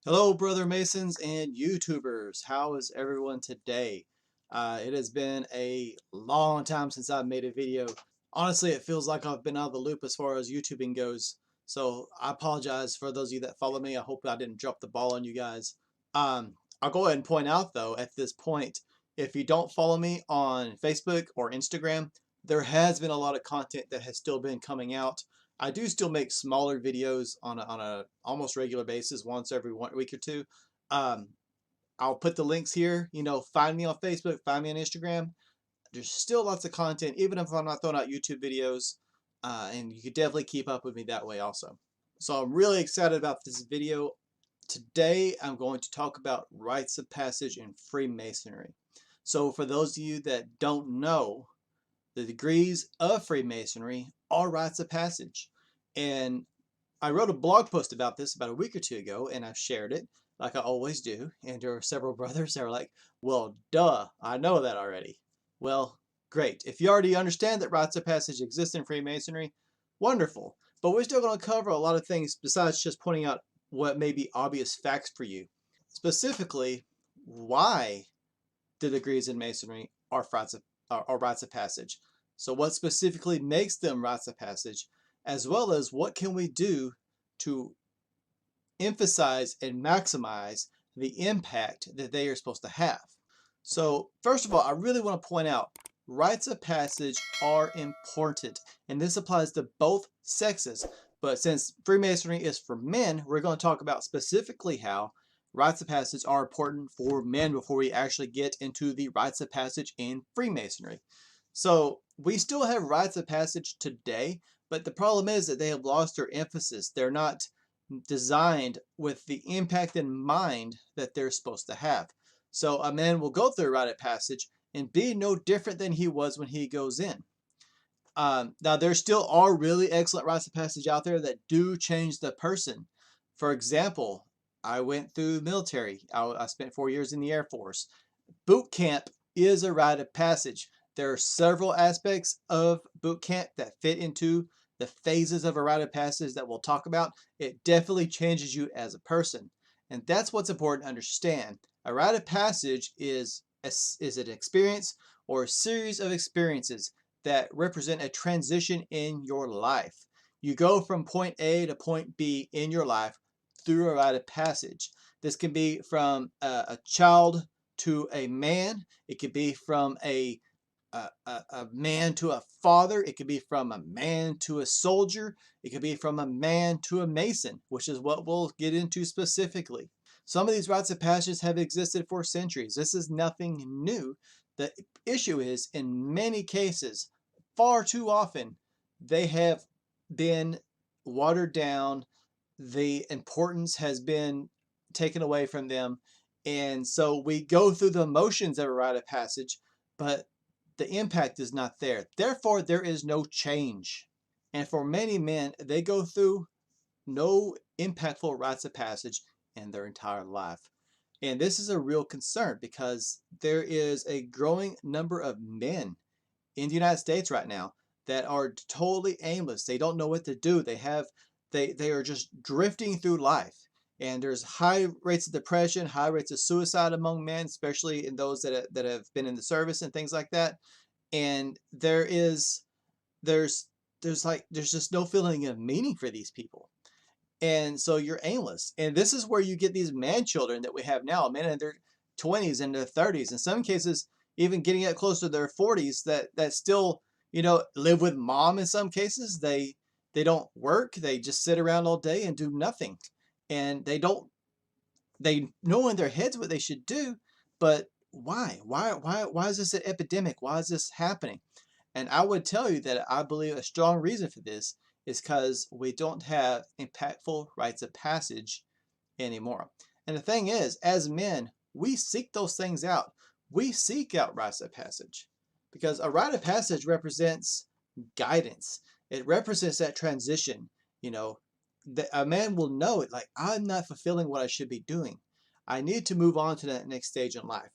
Hello, brother Masons and YouTubers. How is everyone today? It has been a long time since I've made a video. Honestly, it feels like I've been out of the loop as far as YouTubing goes. So I apologize for those of you that follow me. I hope I didn't drop the ball on you guys. I'll go ahead and point out though, at this point, if you don't follow me on Facebook or Instagram, there has been a lot of content that has still been coming out. I do still make smaller videos on a almost regular basis, once every 1 week or two. Um, I'll put the links here. Find me on Facebook, find me on Instagram. There's still lots of content, even if I'm not throwing out YouTube videos. And you could definitely keep up with me that way also. So I'm really excited about this video. Today I'm going to talk about rites of passage in Freemasonry. So for those of you that don't know, the degrees of Freemasonry are rites of passage. And I wrote a blog post about this about a week or two ago, and I've shared it like I always do. And there are several brothers that are like, well, duh, I know that already. Well, great. If you already understand that rites of passage exist in Freemasonry, wonderful. But we're still going to cover a lot of things besides just pointing out what may be obvious facts for you. Specifically, why the degrees in Masonry are rites of passage. So what specifically makes them rites of passage, as well as what can we do to emphasize and maximize the impact that they are supposed to have. So first of all, I really want to point out rites of passage are important, and this applies to both sexes. But since Freemasonry is for men, we're going to talk about specifically how rites of passage are important for men before we actually get into the rites of passage in Freemasonry. So we still have rites of passage today, but the problem is that they have lost their emphasis. They're not designed with the impact in mind that they're supposed to have. So a man will go through a rite of passage and be no different than he was when he goes in. Now, there still are really excellent rites of passage out there that do change the person. For example, I went through military. I spent 4 years in the Air Force. Boot camp is a rite of passage. There are several aspects of boot camp that fit into the phases of a rite of passage that we'll talk about. It definitely changes you as a person. And that's what's important to understand. A rite of passage is an experience or a series of experiences that represent a transition in your life. You go from point A to point B in your life through a rite of passage. This can be from a child to a man. It could be from a man to a father. It could be from a man to a soldier. It could be from a man to a mason, which is what we'll get into specifically. Some of these rites of passage have existed for centuries. This is nothing new. The issue is, in many cases, far too often, they have been watered down. The importance has been taken away from them. And so we go through the motions of a rite of passage, but the impact is not there. Therefore, there is no change. And for many men, they go through no impactful rites of passage in their entire life. And this is a real concern because there is a growing number of men in the United States right now that are totally aimless. They don't know what to do. They are just drifting through life. And there's high rates of depression, high rates of suicide among men, especially in those that have been in the service and things like that. And there's just no feeling of meaning for these people. And so you're aimless. And this is where you get these man children that we have now, men in their 20s and their 30s. In some cases, even getting up close to their 40s that still, live with mom in some cases. They don't work. They just sit around all day and do nothing. And they know in their heads what they should do, but why? Why is this an epidemic? Why is this happening? And I would tell you that I believe a strong reason for this is because we don't have impactful rites of passage anymore. And the thing is, as men, we seek those things out. We seek out rites of passage because a rite of passage represents guidance. It represents that transition. A man will know it, like, I'm not fulfilling what I should be doing. I need to move on to that next stage in life.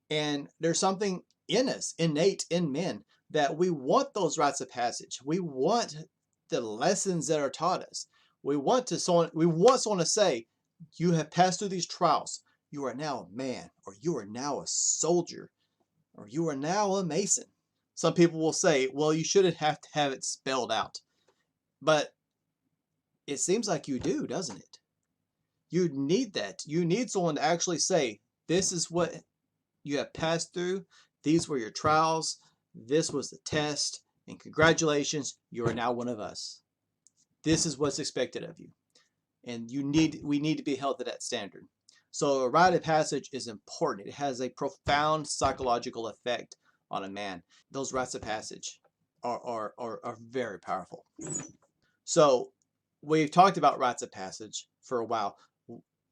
And there's something in us, innate in men, that we want those rites of passage. We want the lessons that are taught us. We want someone to say, You have passed through these trials. You are now a man, or you are now a soldier, or you are now a mason. Some people will say, well, you shouldn't have to have it spelled out. But it seems like you do, doesn't it? You need that. You need someone to actually say, this is what you have passed through. These were your trials. This was the test. And congratulations, you are now one of us. This is what's expected of you. And we need to be held to that standard. So a rite of passage is important. It has a profound psychological effect on a man. Those rites of passage are very powerful. So we've talked about rites of passage for a while.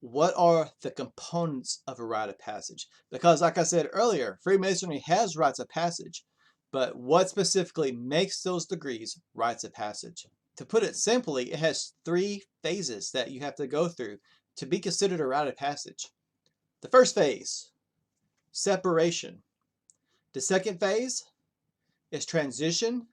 What are the components of a rite of passage? Because like I said earlier, Freemasonry has rites of passage, but what specifically makes those degrees rites of passage? To put it simply, it has 3 phases that you have to go through to be considered a rite of passage. The first phase, separation. The second phase is transition.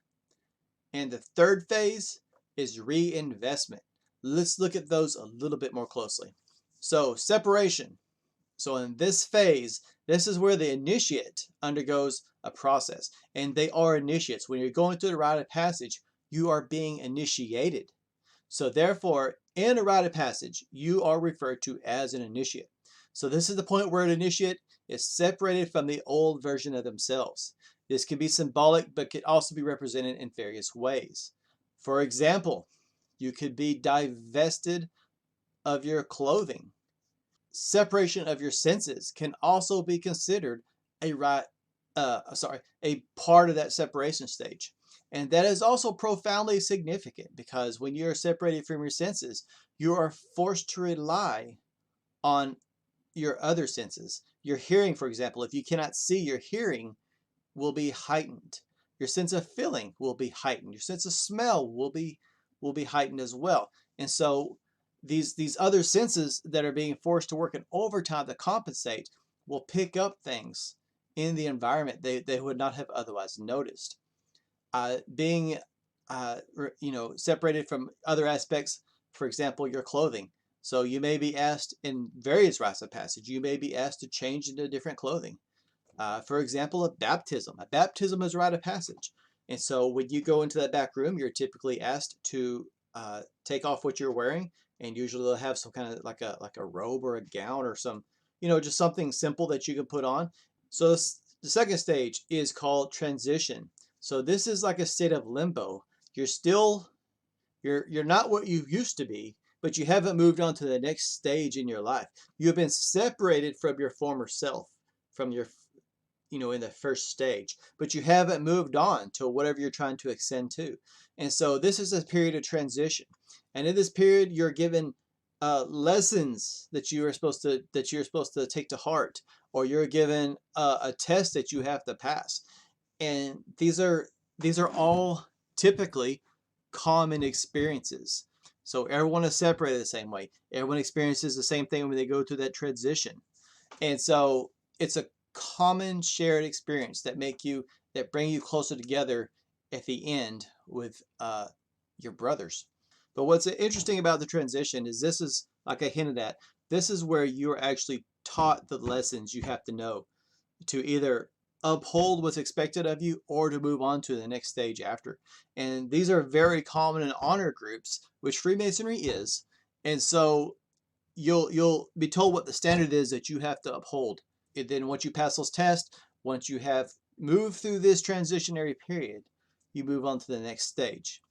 And the third phase is reinvestment. Let's look at those a little bit more closely. So separation. So in this phase, this is where the initiate undergoes a process. And they are initiates. When you're going through the rite of passage, you are being initiated. So therefore, in a rite of passage, you are referred to as an initiate. So this is the point where an initiate is separated from the old version of themselves. This can be symbolic, but could also be represented in various ways. For example, you could be divested of your clothing. Separation of your senses can also be considered a part of that separation stage. And that is also profoundly significant because when you're separated from your senses, you are forced to rely on your other senses. Your hearing, for example, if you cannot see, your hearing will be heightened. Your sense of feeling will be heightened. Your sense of smell will be heightened as well. And so these other senses that are being forced to work in overtime to compensate will pick up things in the environment they would not have otherwise noticed. Being separated from other aspects, for example, your clothing. So you may be asked in various rites of passage, you may be asked to change into different clothing. For example, a baptism. A baptism is a rite of passage. And so when you go into that back room, you're typically asked to take off what you're wearing, and usually they'll have some kind of like a robe or a gown or some, just something simple that you can put on. So the second stage is called transition. So this is like a state of limbo. You're not what you used to be, but you haven't moved on to the next stage in your life. You have been separated from your former self, from your in the first stage, but you haven't moved on to whatever you're trying to ascend to. And so this is a period of transition. And in this period, you're given lessons that you're supposed to take to heart, or you're given a test that you have to pass. And these are all typically common experiences. So everyone is separated the same way. Everyone experiences the same thing when they go through that transition. And so it's a common shared experience that bring you closer together at the end with your brothers. But what's interesting about the transition is this is, like I hinted at, this is where you're actually taught the lessons you have to know to either uphold what's expected of you or to move on to the next stage after. And these are very common in honor groups, which Freemasonry is. And so you'll be told what the standard is that you have to uphold. And then once you pass those tests, once you have moved through this transitionary period, you move on to the next stage.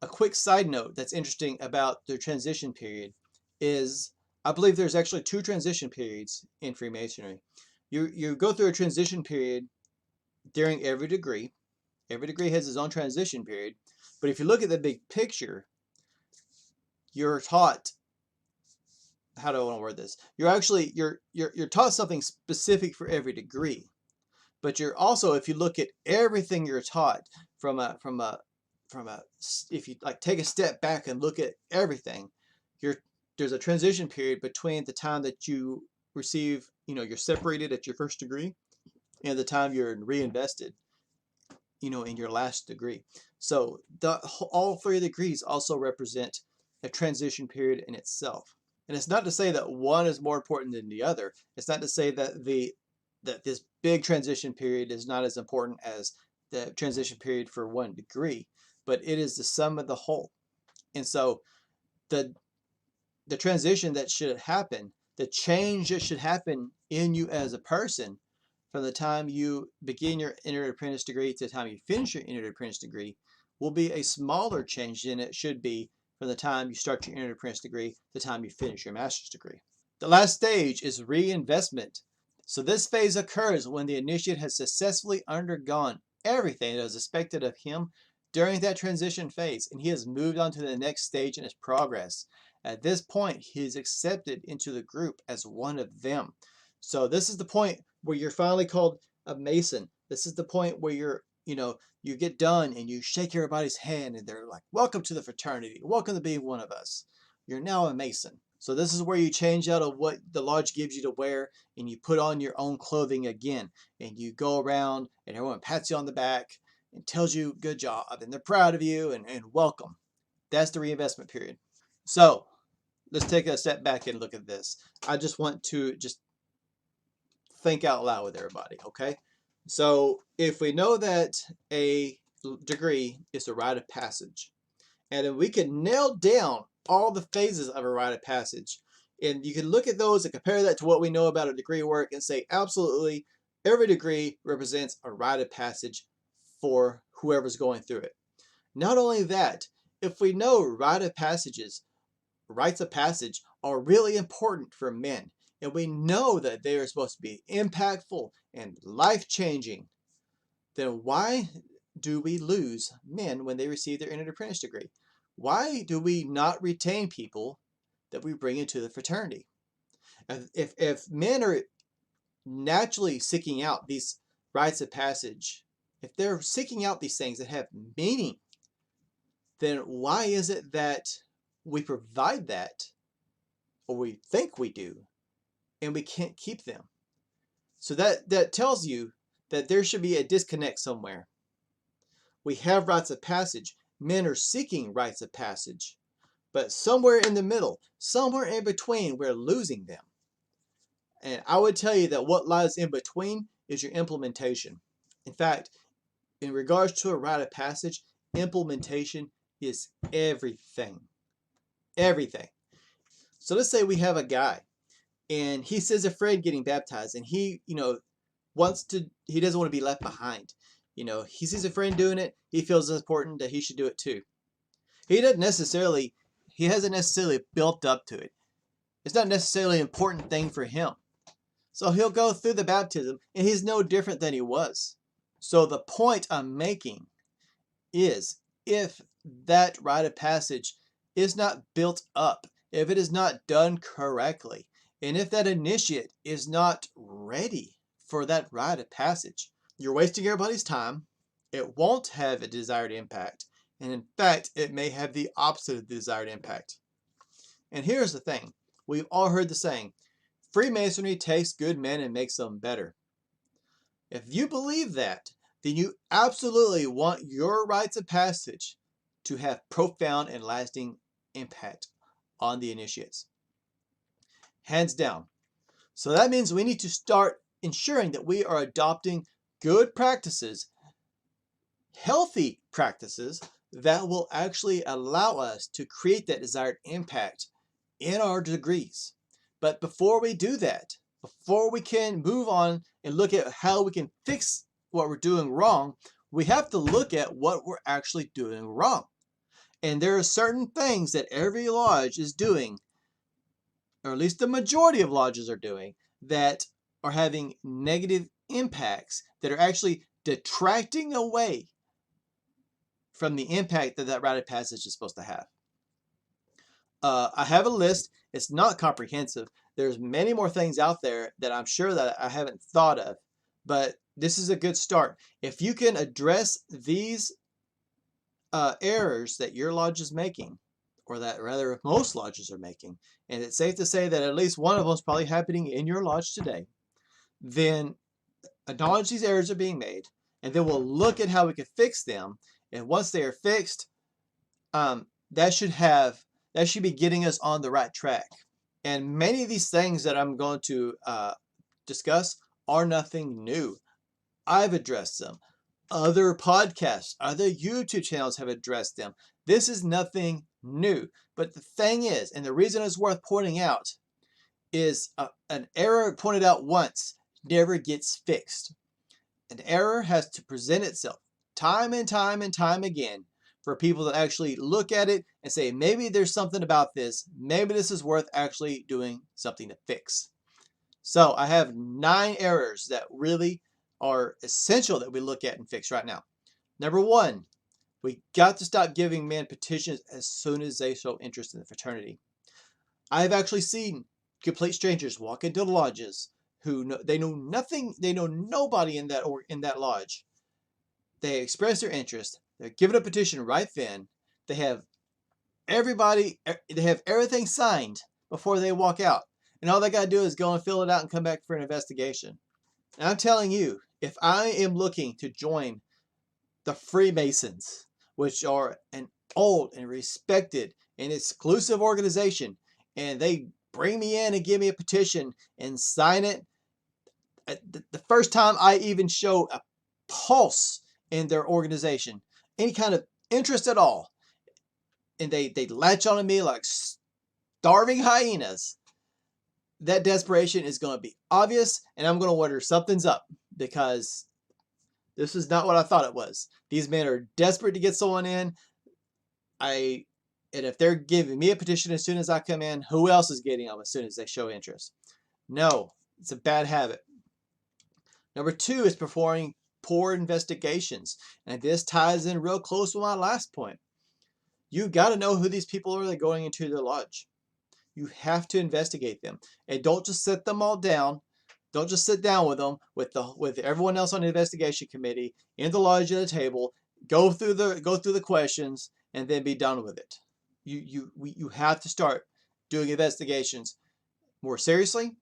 A quick side note that's interesting about the transition period is I believe there's actually 2 transition periods in Freemasonry. You go through a transition period during every degree. Every degree has its own transition period. But if you look at the big picture, you're taught, how do I want to word this? You're taught something specific for every degree, but you're also, if you look at everything you're taught if you like take a step back and look at everything, there's a transition period between the time that you receive, you're separated at your first degree and the time you're reinvested, in your last degree. So all 3 degrees also represent a transition period in itself. And it's not to say that one is more important than the other. It's not to say that this big transition period is not as important as the transition period for one degree, but it is the sum of the whole. And so the transition that should happen, the change that should happen in you as a person from the time you begin your entered apprentice degree to the time you finish your entered apprentice degree will be a smaller change than it should be from the time you start your entered apprentice degree to the time you finish your master's degree. The last stage is reinvestment. So this phase occurs when the initiate has successfully undergone everything that is expected of him during that transition phase, and he has moved on to the next stage in his progress. At this point, he is accepted into the group as one of them. So this is the point where you're finally called a Mason. This is the point where you get done and you shake everybody's hand and they're like, welcome to the fraternity. Welcome to being one of us. You're now a Mason. So this is where you change out of what the lodge gives you to wear and you put on your own clothing again. And you go around and everyone pats you on the back and tells you good job and they're proud of you and welcome. That's the reinvestment period. So let's take a step back and look at this. I just want to think out loud with everybody, okay? So if we know that a degree is a rite of passage, and if we can nail down all the phases of a rite of passage, and you can look at those and compare that to what we know about a degree work and say absolutely every degree represents a rite of passage for whoever's going through it. Not only that, if we know rites of passage are really important for men, and we know that they are supposed to be impactful and life-changing, then why do we lose men when they receive their entered apprentice degree? Why do we not retain people that we bring into the fraternity? If men are naturally seeking out these rites of passage, if they're seeking out these things that have meaning, then why is it that we provide that, or we think we do, and we can't keep them? So that tells you that there should be a disconnect somewhere. We have rites of passage. Men are seeking rites of passage. But somewhere in the middle, somewhere in between, we're losing them. And I would tell you that what lies in between is your implementation. In fact, in regards to a rite of passage, implementation is everything. Everything. So let's say we have a guy and he sees a friend getting baptized and he doesn't want to be left behind. He sees a friend doing it. He feels it's important that he should do it too. He hasn't necessarily built up to it. It's not necessarily an important thing for him. So he'll go through the baptism and he's no different than he was. So the point I'm making is, if that rite of passage is not built up, if it is not done correctly, and if that initiate is not ready for that rite of passage, you're wasting everybody's time. It won't have a desired impact. And in fact, it may have the opposite of the desired impact. And here's the thing. We've all heard the saying, Freemasonry takes good men and makes them better. If you believe that, then you absolutely want your rites of passage to have profound and lasting impact on the initiates. Hands down. So that means we need to start ensuring that we are adopting good practices, healthy practices that will actually allow us to create that desired impact in our degrees. But before we do that, before we can move on and look at how we can fix what we're doing wrong, we have to look at what we're actually doing wrong. And there are certain things that every lodge is doing, or at least the majority of lodges are doing, that are having negative impacts, that are actually detracting away from the impact that rite of passage is supposed to have. I have a list. It's not comprehensive. There's many more things out there that I'm sure that I haven't thought of, but this is a good start. If you can address these errors that your lodge is making, or that rather most lodges are making, and it's safe to say that at least one of them is probably happening in your lodge today, then acknowledge these errors are being made, and then we'll look at how we can fix them. And once they are fixed, that should be getting us on the right track. And many of these things that I'm going to discuss are nothing new. I've addressed them. Other podcasts, other YouTube channels have addressed them. This is nothing new. But the thing is, and the reason it's worth pointing out, is an error pointed out once never gets fixed. An error has to present itself time and time and time again for people to actually look at it and say, maybe there's something about this. Maybe this is worth actually doing something to fix. So I have 9 errors that really are essential that we look at and fix right now. Number 1, we got to stop giving men petitions as soon as they show interest in the fraternity. I've actually seen complete strangers walk into lodges who they know nothing, they know nobody in that lodge. They express their interest. They're given a petition right then. They have everything signed before they walk out. And all they got to do is go and fill it out and come back for an investigation. And I'm telling you, if I am looking to join the Freemasons, which are an old and respected and exclusive organization, and they bring me in and give me a petition and sign it, the first time I even show a pulse in their organization, any kind of interest at all, and they latch onto me like starving hyenas, that desperation is going to be obvious, and I'm going to wonder something's up, because this is not what I thought it was. These men are desperate to get someone in. And if they're giving me a petition as soon as I come in, who else is getting them as soon as they show interest? No, it's a bad habit. Number 2 is performing poor investigations. And this ties in real close with my last point. You got to know who these people are that are going into their lodge. You have to investigate them. And don't just sit them all down. Don't just sit down with them, with everyone else on the investigation committee, in the lodge at a table, go through the questions, and then be done with it. You have to start doing investigations more seriously,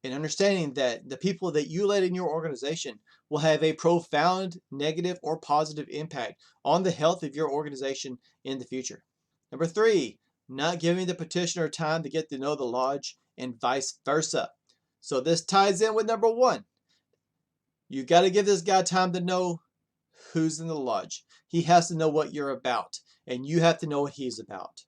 and understanding that the people that you let in your organization will have a profound negative or positive impact on the health of your organization in the future. Number 3, not giving the petitioner time to get to know the lodge, and vice versa. So this ties in with number 1. You got to give this guy time to know who's in the lodge. He has to know what you're about, and you have to know what he's about.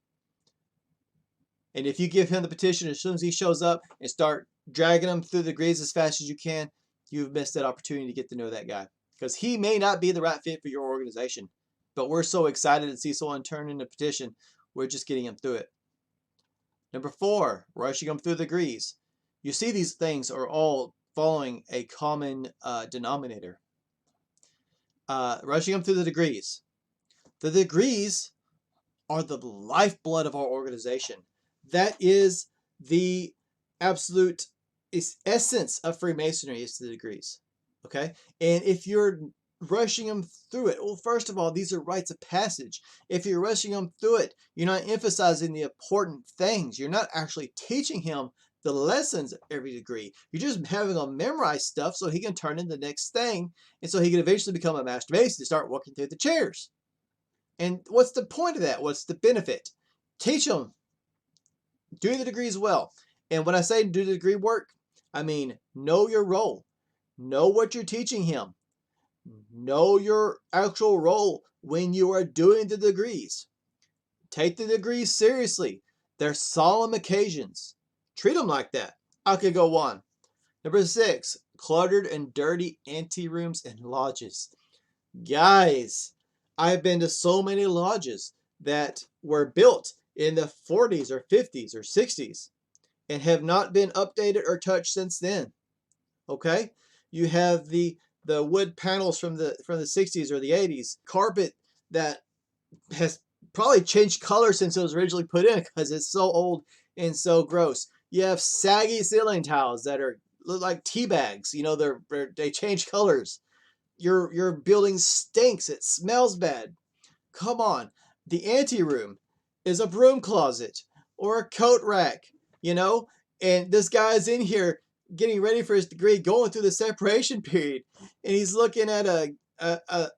And if you give him the petition as soon as he shows up and start dragging him through the degrees as fast as you can, you've missed that opportunity to get to know that guy, because he may not be the right fit for your organization. But we're so excited to see someone turn in a petition, we're just getting him through it. Number 4, rushing them through the degrees. You see, these things are all following a common denominator. Rushing them through the degrees. The degrees are the lifeblood of our organization. That is the absolute essence of Freemasonry, is the degrees. Okay? And if you're rushing them through it, well, first of all, these are rites of passage. If you're rushing them through it, you're not emphasizing the important things. You're not actually teaching him the lessons of every degree. You're just having him memorize stuff so he can turn in the next thing, and so he can eventually become a master mason to start walking through the chairs. And what's the point of that? What's the benefit? Teach them. Do the degrees well. And when I say do the degree work, I mean know your role. Know what you're teaching him. Know your actual role when you are doing the degrees. Take the degrees seriously. They're solemn occasions. Treat them like that. I could go on. Number 6, cluttered and dirty anterooms and lodges. Guys, I've been to so many lodges that were built in the 40s or 50s or 60s and have not been updated or touched since then. Okay? You have the wood panels from the 60s or the 80s, carpet that has probably changed color since it was originally put in because it's so old and so gross. You have saggy ceiling tiles that look like tea bags. You know, they change colors. Your building stinks. It smells bad. Come on. The anteroom is a broom closet or a coat rack, you know, and this guy's in here getting ready for his degree, going through the separation period, and he's looking at a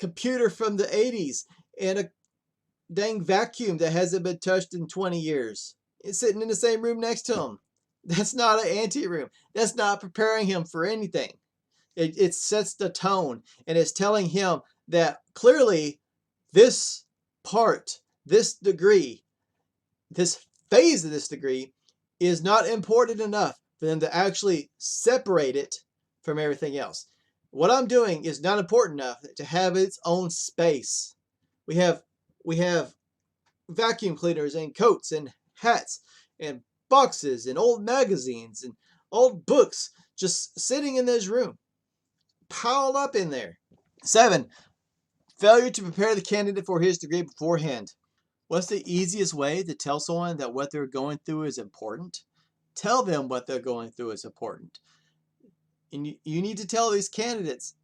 computer from the 80s and a dang vacuum that hasn't been touched in 20 years. It's sitting in the same room next to him. That's not an ante room. That's not preparing him for anything. It sets the tone, and it's telling him that clearly this part, this degree, this phase of this degree is not important enough for them to actually separate it from everything else. What I'm doing is not important enough to have its own space. We have vacuum cleaners and coats and hats and boxes and old magazines and old books just sitting in this room, piled up in there. 7, failure to prepare the candidate for his degree beforehand. What's the easiest way to tell someone that what they're going through is important? Tell them what they're going through is important. And you need to tell these candidates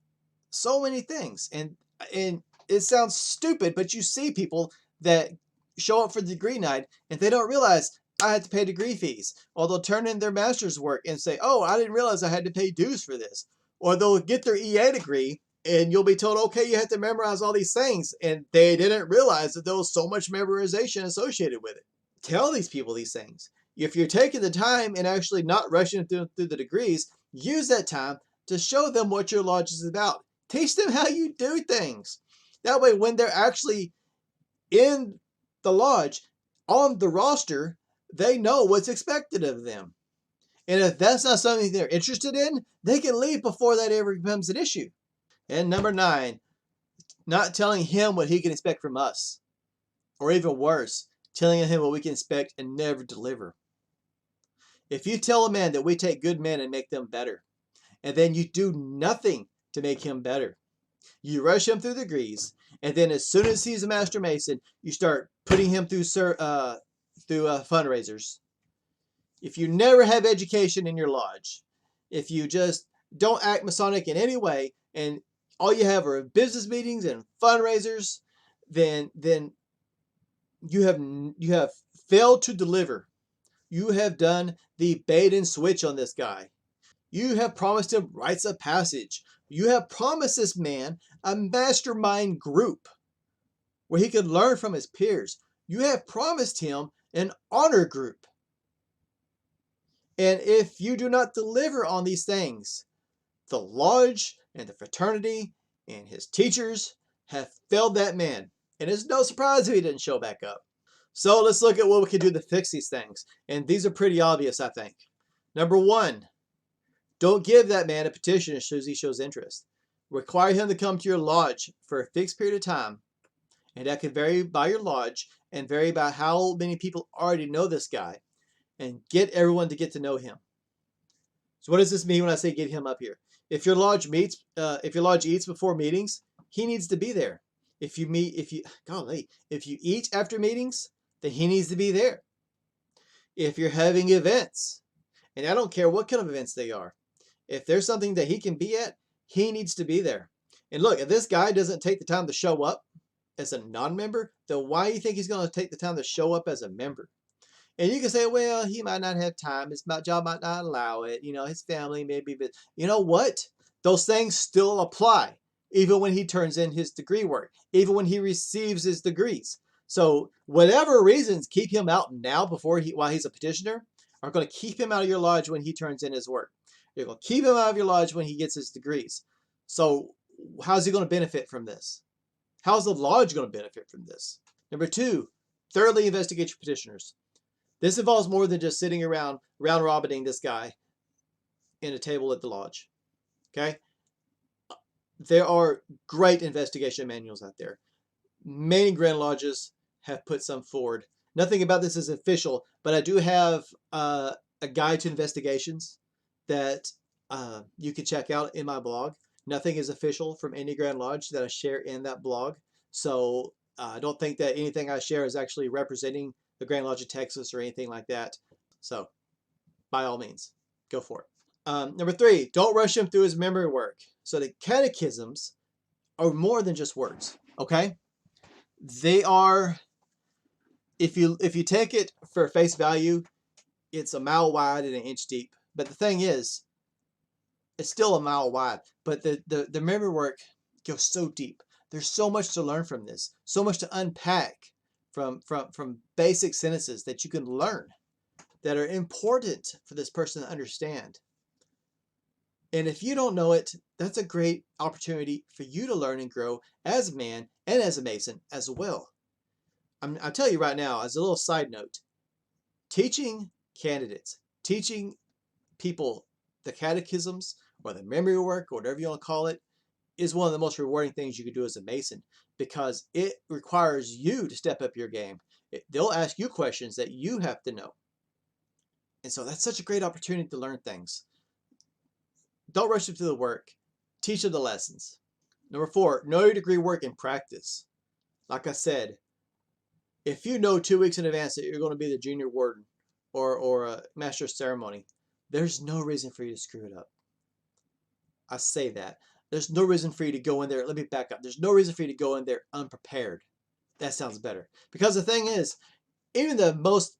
so many things. And it sounds stupid, but you see people that show up for the degree night and they don't realize I had to pay degree fees. Or they'll turn in their master's work and say, oh, I didn't realize I had to pay dues for this. Or they'll get their EA degree and you'll be told, okay, you have to memorize all these things. And they didn't realize that there was so much memorization associated with it. Tell these people these things. If you're taking the time and actually not rushing through the degrees, use that time to show them what your lodge is about. Teach them how you do things. That way, when they're actually in the lodge, on the roster, they know what's expected of them. And if that's not something they're interested in, they can leave before that ever becomes an issue. And number 9, not telling him what he can expect from us. Or even worse, telling him what we can expect and never deliver. If you tell a man that we take good men and make them better, and then you do nothing to make him better, you rush him through the degrees, and then as soon as he's a master mason, you start putting him through fundraisers. If you never have education in your lodge, if you just don't act Masonic in any way, and all you have are business meetings and fundraisers, then you have failed to deliver. You have done the bait and switch on this guy. You have promised him rites of passage. You have promised this man a mastermind group where he could learn from his peers. You have promised him an honor group. And if you do not deliver on these things, the lodge and the fraternity and his teachers have failed that man. And it's no surprise if he didn't show back up. So let's look at what we can do to fix these things. And these are pretty obvious, I think. Number 1, don't give that man a petition as soon as he shows interest. Require him to come to your lodge for a fixed period of time. And that can vary by your lodge and vary by how many people already know this guy. And get everyone to get to know him. So what does this mean when I say get him up here? If your lodge eats before meetings, he needs to be there. If you eat after meetings, then he needs to be there. If you're having events, and I don't care what kind of events they are, if there's something that he can be at, he needs to be there. And look, if this guy doesn't take the time to show up as a non-member, then why do you think he's going to take the time to show up as a member? And you can say, well, he might not have time. His job might not allow it. His family maybe. But you know what? Those things still apply, even when he turns in his degree work, even when he receives his degrees. So whatever reasons keep him out now while he's a petitioner are going to keep him out of your lodge when he turns in his work. You're going to keep him out of your lodge when he gets his degrees. So how's he going to benefit from this? How's the lodge going to benefit from this? Number 2, thoroughly investigate your petitioners. This involves more than just sitting around round-robining this guy in a table at the lodge. Okay? There are great investigation manuals out there. Many Grand Lodges have put some forward. Nothing about this is official, but I do have a guide to investigations that you can check out in my blog. Nothing is official from any Grand Lodge that I share in that blog. So I don't think that anything I share is actually representing the Grand Lodge of Texas or anything like that. So by all means, go for it. Number 3, don't rush him through his memory work. So the catechisms are more than just words, okay? They are, if you take it for face value, it's a mile wide and an inch deep. But the thing is, it's still a mile wide. But the memory work goes so deep. There's so much to learn from this, so much to unpack from basic sentences that you can learn. that are important for this person to understand. And if you don't know it, that's a great opportunity for you to learn and grow as a man and as a Mason as well. I'll tell you right now, as a little side note, teaching candidates, teaching people the catechisms or the memory work or whatever you want to call it is one of the most rewarding things you can do as a Mason, because it requires you to step up your game. They'll ask you questions that you have to know. And so that's such a great opportunity to learn things. Don't rush into the work. Teach them the lessons. Number 4, know your degree work in practice. Like I said, if you know 2 weeks in advance that you're going to be the junior warden or a master of ceremony, there's no reason for you to screw it up. I say that. There's no reason for you to go in there. Let me back up. There's no reason for you to go in there unprepared. That sounds better. Because the thing is, even the most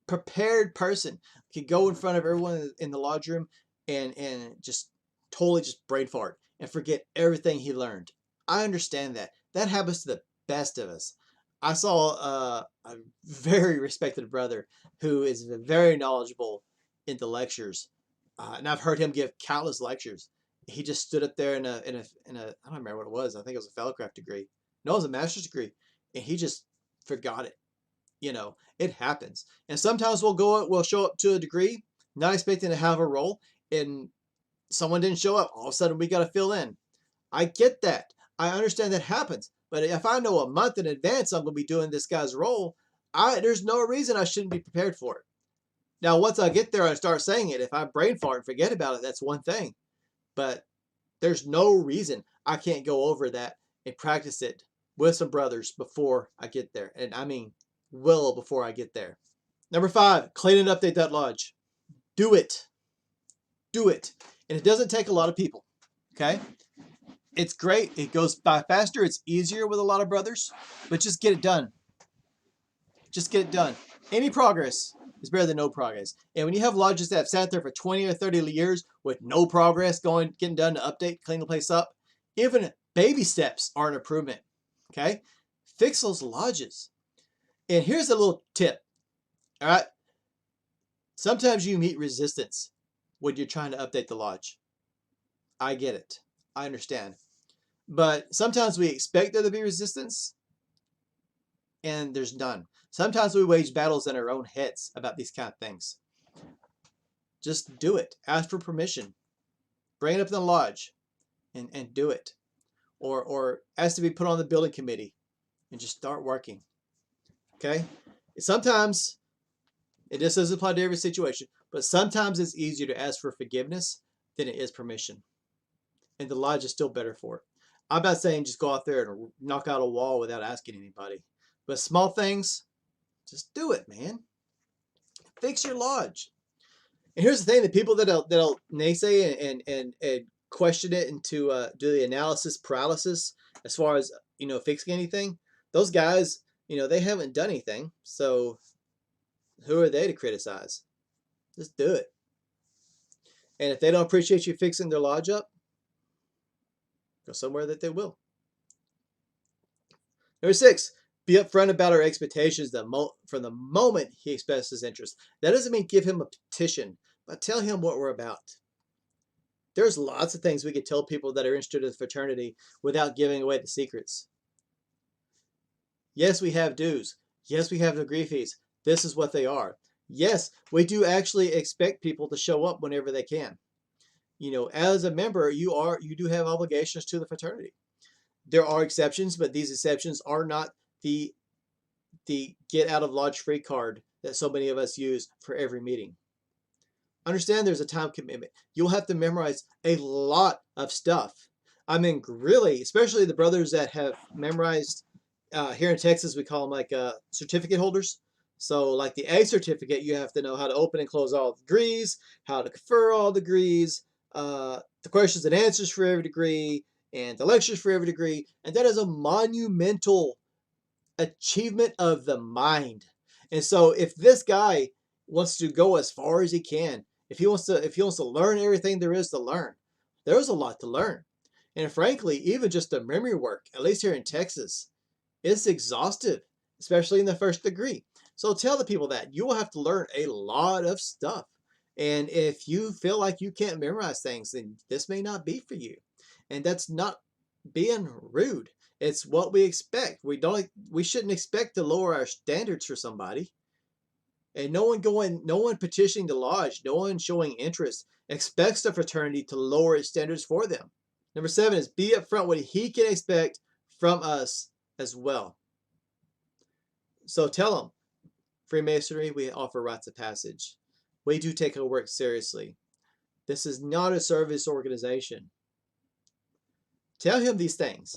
prepared person can go in front of everyone in the lodge room and just totally just brain fart and forget everything he learned. I understand that. That happens to the best of us. I saw a very respected brother who is very knowledgeable in the lectures, and I've heard him give countless lectures. He just stood up there in a I don't remember what it was. I think it was a fellowcraft degree. No, it was a master's degree, and he just forgot it. You know, it happens. And sometimes we'll show up to a degree, not expecting to have a role, and someone didn't show up. All of a sudden, we got to fill in. I get that. I understand that happens. But if I know a month in advance I'm going to be doing this guy's role, there's no reason I shouldn't be prepared for it. Now, once I get there and start saying it, if I brain fart and forget about it, that's one thing. But there's no reason I can't go over that and practice it with some brothers before I get there. And I mean, well before I get there. Number 5, clean and update that lodge. Do it. Do it. And it doesn't take a lot of people. Okay? It's great. It goes by faster. It's easier with a lot of brothers. But just get it done. Just get it done. Any progress is better than no progress. And when you have lodges that have sat there for 20 or 30 years with no progress getting done to update, clean the place up, even baby steps are an improvement. Okay? Fix those lodges. And here's a little tip. All right? Sometimes you meet resistance when you're trying to update the lodge. I get it. I understand. But sometimes we expect there to be resistance, and there's none. Sometimes we wage battles in our own heads about these kind of things. Just do it. Ask for permission. Bring it up in the lodge and do it. Or ask to be put on the building committee and just start working. Okay? Sometimes, it just doesn't apply to every situation, but sometimes it's easier to ask for forgiveness than it is permission. And the lodge is still better for it. I'm not saying just go out there and knock out a wall without asking anybody. But small things, just do it, man. Fix your lodge. And here's the thing: the people that'll naysay and question it and to do the analysis paralysis as far as fixing anything, those guys, they haven't done anything. So who are they to criticize? Just do it. And if they don't appreciate you fixing their lodge up, go somewhere that they will. Number 6, be upfront about our expectations from the moment he expresses interest. That doesn't mean give him a petition, but tell him what we're about. There's lots of things we could tell people that are interested in the fraternity without giving away the secrets. Yes, we have dues. Yes, we have degree fees. This is what they are. Yes, we do actually expect people to show up whenever they can. As a member, you do have obligations to the fraternity. There are exceptions, but these exceptions are not the get out of lodge free card that so many of us use for every meeting. Understand there's a time commitment. You'll have to memorize a lot of stuff. I mean, really, especially the brothers that have memorized, here in Texas, we call them like certificate holders. So like the A certificate, you have to know how to open and close all degrees, how to confer all degrees, the questions and answers for every degree, and the lectures for every degree. And that is a monumental achievement of the mind. And so if this guy wants to go as far as he can, if he wants to learn everything there is to learn, there's a lot to learn. And frankly, even just the memory work, at least here in Texas, it's exhaustive, especially in the first degree. So tell the people that you will have to learn a lot of stuff. And if you feel like you can't memorize things, then this may not be for you. And that's not being rude. It's what we expect. We shouldn't expect to lower our standards for somebody. And no one petitioning the lodge, no one showing interest expects the fraternity to lower its standards for them. Number 7 is be upfront what he can expect from us as well. So tell him, Freemasonry, we offer rites of passage. We do take our work seriously. This is not a service organization. Tell him these things.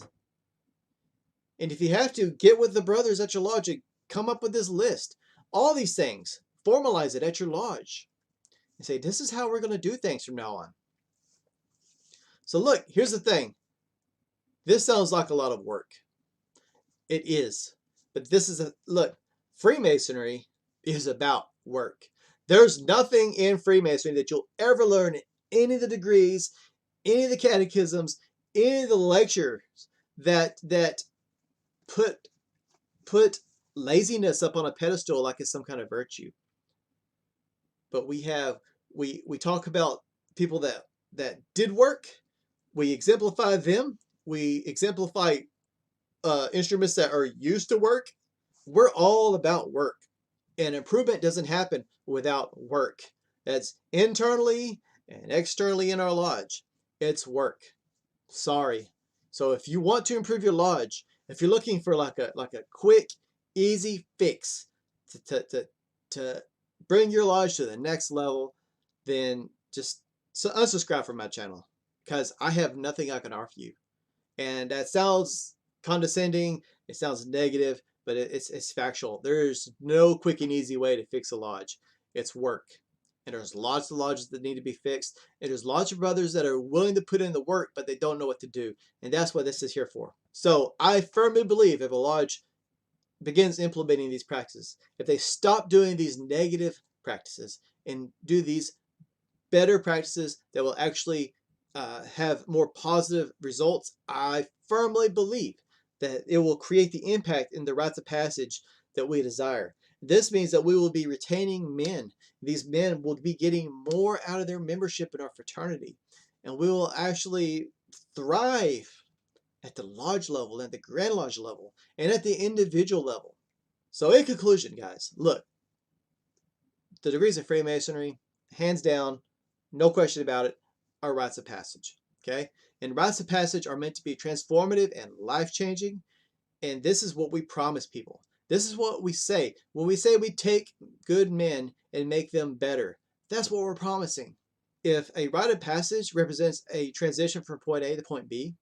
And if you have to, get with the brothers at your lodge and come up with this list. All these things, formalize it at your lodge. And say, this is how we're going to do things from now on. So look, here's the thing. This sounds like a lot of work. It is. But this is look, Freemasonry is about work. There's nothing in Freemasonry that you'll ever learn in any of the degrees, any of the catechisms, any of the lectures that put laziness up on a pedestal like it's some kind of virtue. But we talk about people that did work. We exemplify them. We exemplify instruments that are used to work. We're all about work. And improvement doesn't happen without work. That's internally and externally in our lodge. It's work. Sorry. So if you want to improve your lodge, if you're looking for like a quick, easy fix to bring your lodge to the next level, then just unsubscribe from my channel, because I have nothing I can offer you. And that sounds condescending, it sounds negative, but it's factual. There's no quick and easy way to fix a lodge. It's work. And there's lots of lodges that need to be fixed. And there's lots of brothers that are willing to put in the work, but they don't know what to do. And that's what this is here for. So I firmly believe if a lodge begins implementing these practices, if they stop doing these negative practices and do these better practices that will actually have more positive results, I firmly believe that it will create the impact in the rites of passage that we desire. This means that we will be retaining men. These men will be getting more out of their membership in our fraternity. And we will actually thrive at the lodge level, at the Grand Lodge level, and at the individual level. So in conclusion, guys, look, the degrees of Freemasonry, hands down, no question about it, are rites of passage. Okay? And rites of passage are meant to be transformative and life-changing. And this is what we promise people. This is what we say. When we say we take good men and make them better, that's what we're promising. If a rite of passage represents a transition from point A to point B,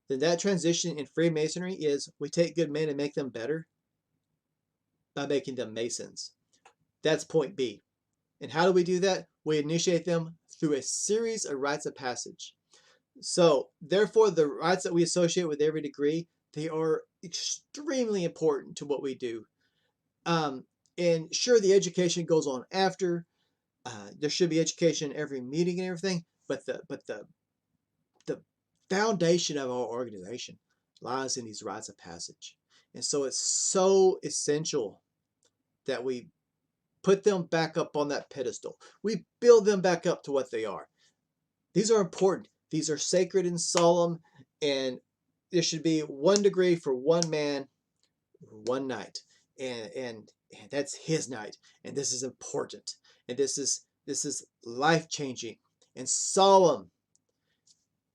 then that transition in Freemasonry is we take good men and make them better by making them Masons. That's point B. And how do we do that? We initiate them through a series of rites of passage. So, therefore, the rites that we associate with every degree, they are extremely important to what we do. And sure, the education goes on after. There should be education in every meeting and everything, but the foundation of our organization lies in these rites of passage. And so it's so essential that we put them back up on that pedestal. We build them back up to what they are. These are important. These are sacred and solemn, and there should be 1 degree for one man, one night. And that's his night. And this is important. And this is life-changing and solemn.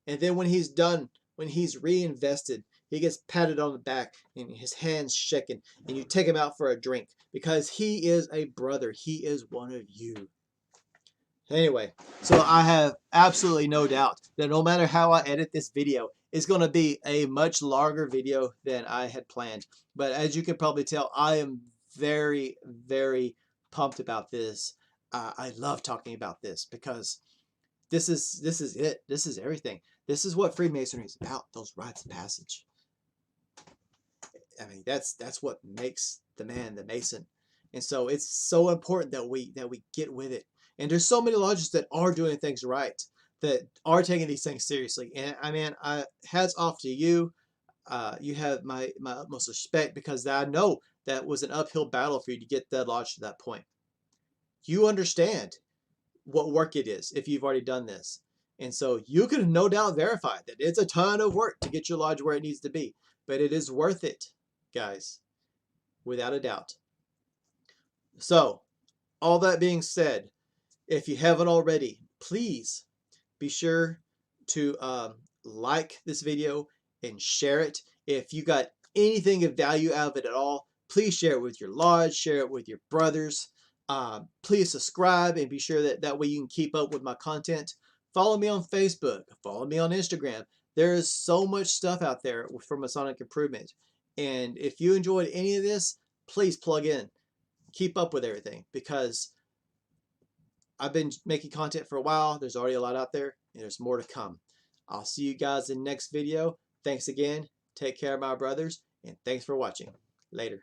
And then when he's done, when he's reinvested, he gets patted on the back and his hands shaken, and you take him out for a drink because he is a brother. He is one of you. Anyway, so I have absolutely no doubt that no matter how I edit this video, it's going to be a much longer video than I had planned. But as you can probably tell, I am very, very pumped about this. I love talking about this because this is it. This is everything. This is what Freemasonry is about, those rites of passage. I mean, that's what makes the man the Mason. And so it's so important that we get with it. And there's so many lodges that are doing things right, that are taking these things seriously. And I mean, hats off to you. You have my utmost respect, because I know that was an uphill battle for you to get that lodge to that point. You understand what work it is if you've already done this. And so you can no doubt verify that it's a ton of work to get your lodge where it needs to be, but it is worth it, guys, without a doubt. So, all that being said, if you haven't already, please be sure to like this video and share it. If you got anything of value out of it at all, please share it with your lodge, share it with your brothers. Please subscribe and be sure that way you can keep up with my content. Follow me on Facebook, follow me on Instagram. There is so much stuff out there for Masonic improvement. And if you enjoyed any of this, please plug in. Keep up with everything, because I've been making content for a while. There's already a lot out there, and there's more to come. I'll see you guys in the next video. Thanks again. Take care, my brothers, and thanks for watching. Later.